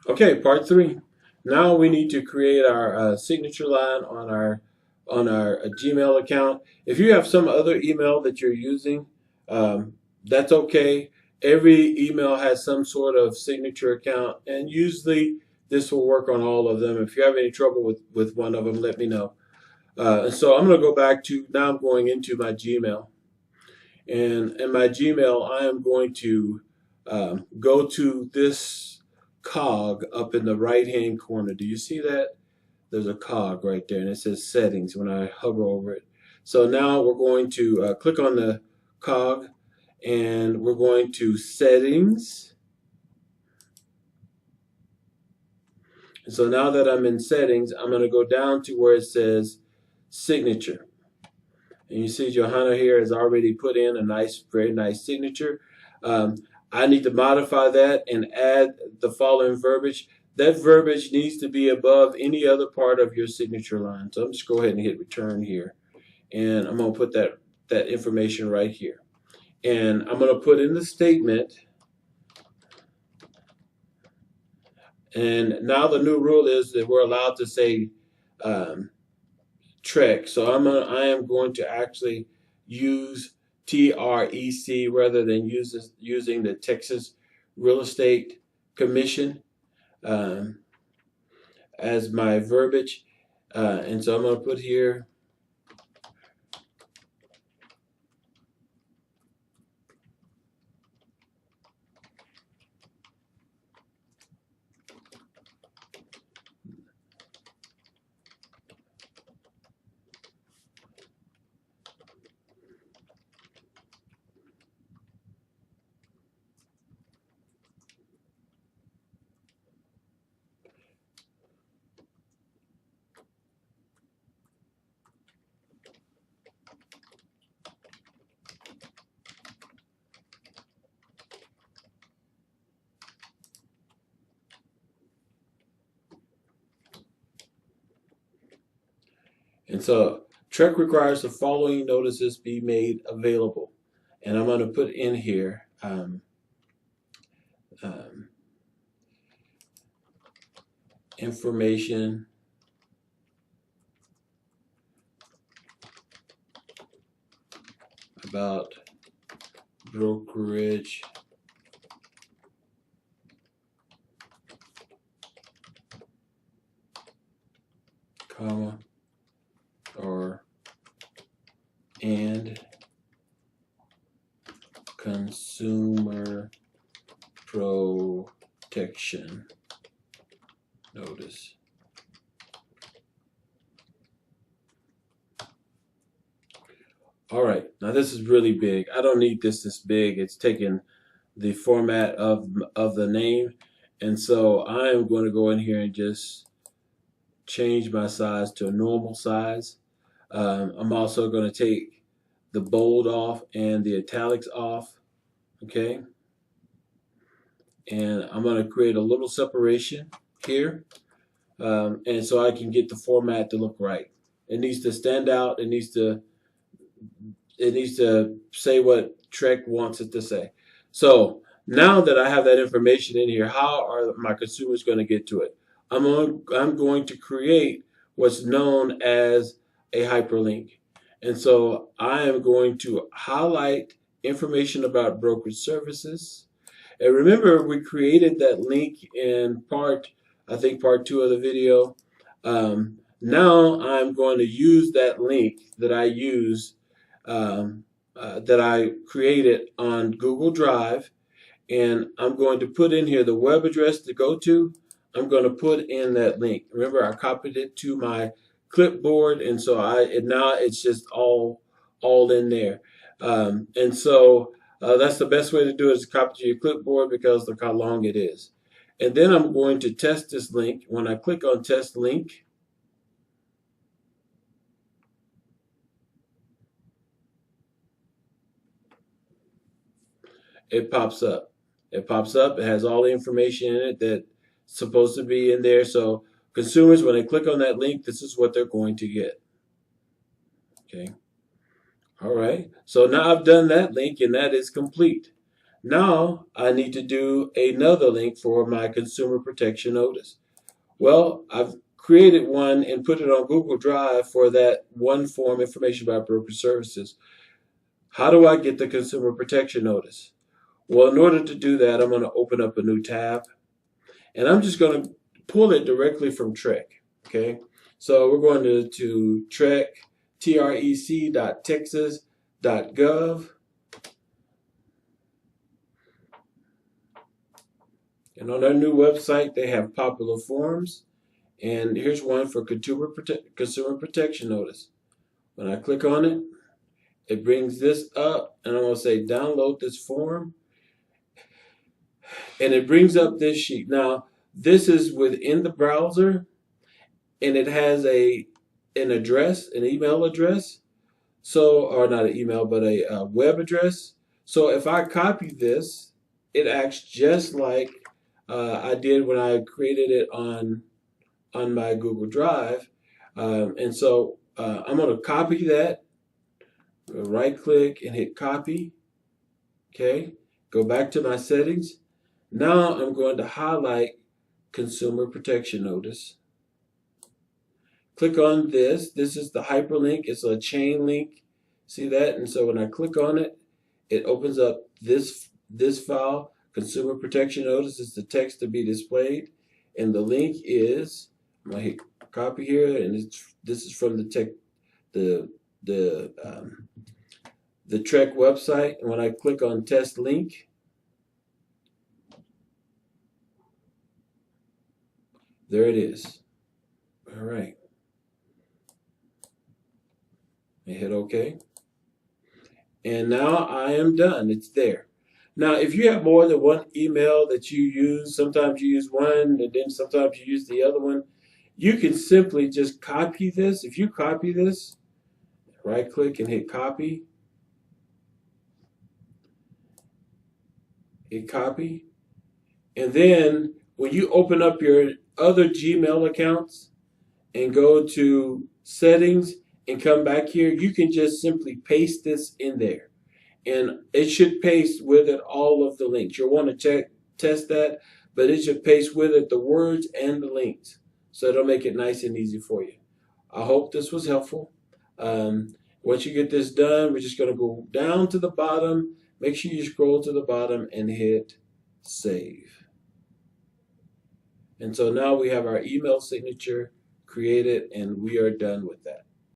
Okay, part three. Now we need to create our signature line on our Gmail account. If you have some other email that you're using, that's okay. Every email has some sort of signature account, and usually this will work on all of them. If you have any trouble with one of them, let me know. So I'm going to go back to now. I'm going into my Gmail, and in my Gmail, I am going to go to this cog up in the right hand corner. Do you see that? There's a cog right there, and it says settings when I hover over it. So now we're going to click on the cog, and we're going to settings. And so now that I'm in settings, I'm going to go down to where it says signature. And you see Johanna here has already put in a nice, very nice signature. Um, I need to modify that and add the following verbiage. That verbiage needs to be above any other part of your signature line. So I'm just go ahead and hit return here. And I'm going to put that information right here. And I'm going to put in the statement. And now the new rule is that we're allowed to say Trek. So I am going to actually use TREC rather than using the Texas Real Estate Commission um, as my verbiage. And so I'm going to put here and so Trek requires the following notices be made available. And I'm going to put in here um, information about brokerage comma or and consumer protection notice. All right, now this is really big. I don't need this big. It's taking the format of the name, and so I am going to go in here and just change my size to a normal size. I'm also going to take the bold off and the italics off. Okay, and I'm going to create a little separation here, and so I can get the format to look right. It needs to stand out. It needs to say what Trek wants it to say. So now that I have that information in here, how are my consumers going to get to it? I'm going to create what's known as a hyperlink. And so I am going to highlight information about brokerage services. And remember, we created that link in I think part two of the video. Now I'm going to use that link that I use that I created on Google Drive, and I'm going to put in here the web address to go to. I'm going to put in that link. Remember, I copied it to my clipboard, and so now it's just all in there. And so that's the best way to do it, is copy to your clipboard, because look how long it is. And then I'm going to test this link. When I click on test link, it pops up. It pops up. It has all the information in it that's supposed to be in there. So consumers, when they click on that link, this is what they're going to get. Okay. All right. So now I've done that link, and that is complete. Now I need to do another link for my consumer protection notice. Well, I've created one and put it on Google Drive for that one form, information about broker services. How do I get the consumer protection notice? Well, in order to do that, I'm going to open up a new tab and I'm just going to pull it directly from Trek. Okay. So we're going to Trek, trec.texas.gov. And on their new website, they have popular forums. And here's one for consumer protection notice. When I click on it, it brings this up, and I'm going to say download this form. And it brings up this sheet. Now, this is within the browser, and it has an address, an email address. So, or not an email, but a web address. So if I copy this, it acts just like I did when I created it on my Google Drive. And so I'm going to copy that, right click and hit copy. Okay, go back to my settings. Now I'm going to highlight consumer protection notice. Click on this. This is the hyperlink. It's a chain link. See that? And so when I click on it, it opens up this file. Consumer protection notice is the text to be displayed, and the link is, I'm gonna hit copy here, and this is from the Trek website. And when I click on test link, there it is. All right. I hit OK. And now I am done. It's there. Now, if you have more than one email that you use, sometimes you use one and then sometimes you use the other one, you can simply just copy this. If you copy this, right click and hit copy. Hit copy. And then when you open up your other Gmail accounts and go to settings and come back here, you can just simply paste this in there. And it should paste with it all of the links. You'll want to test that, but it should paste with it the words and the links. So it'll make it nice and easy for you. I hope this was helpful. Once you get this done, we're just going to go down to the bottom. Make sure you scroll to the bottom and hit save. And so now we have our email signature created, and we are done with that.